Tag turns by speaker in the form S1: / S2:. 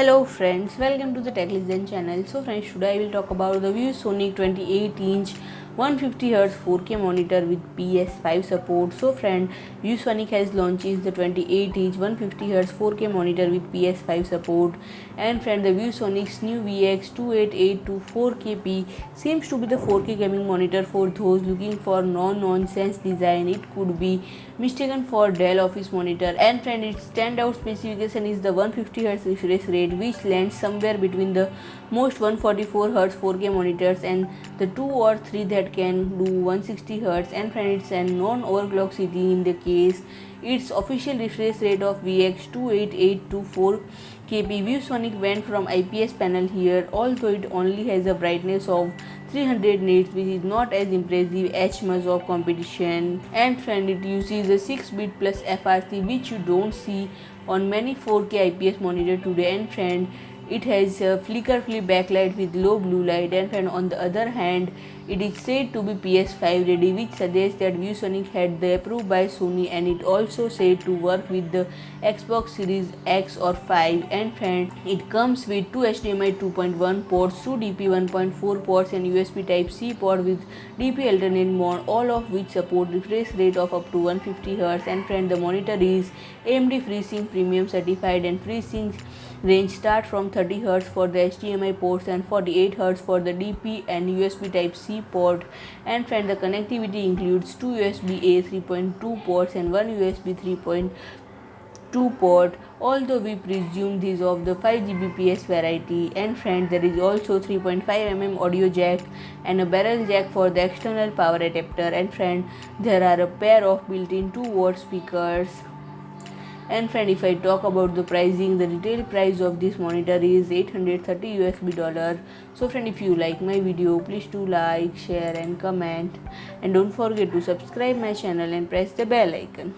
S1: Hello friends, welcome to the TechListen channel. So friends, today I will talk about the ViewSonic 28-inch 150Hz 4K monitor with PS5 support. So friend, ViewSonic has launched the 28-inch 150Hz 4K monitor with PS5 support. And friend, the ViewSonic's new VX28824KP seems to be the 4K gaming monitor for those looking for no-nonsense design. It could be mistaken for Dell office monitor. And friend, its standout specification is the 150Hz refresh rate, which lands somewhere between the most 144Hz 4K monitors and the 2 or 3 that can do 160Hz. And friend, it's a non-overclock setting in the case. Its official refresh rate of VX28824KP. ViewSonic went from IPS panel here, although it only has a brightness of 300 nits, which is not as impressive as much of competition. And friend, it uses a 6-bit plus FRC, which you don't see on many 4K IPS monitor today. And friend, it has a flicker-free backlight with low blue light. And friend, on the other hand, it is said to be PS5 ready, which suggests that ViewSonic had the approved by Sony, and it also said to work with the Xbox Series X or 5. And friend, it comes with two HDMI 2.1 ports, two DP 1.4 ports, and USB Type-C port with DP alternate mode, all of which support refresh rate of up to 150Hz. And friend, the monitor is AMD FreeSync Premium certified, and FreeSync range start from 30Hz for the HDMI ports and 48Hz for the DP and USB Type-C port. And friend, the connectivity includes two USB-A 3.2 ports and one USB 3.2 port, although we presume these of the 5 Gbps variety. And friend, there is also 3.5mm audio jack and a barrel jack for the external power adapter. And friend, there are a pair of built-in 2-watt speakers. And friend, if I talk about the pricing, the retail price of this monitor is $830. So friend, if you like my video, please do like, share and comment, and don't forget to subscribe my channel and press the bell icon.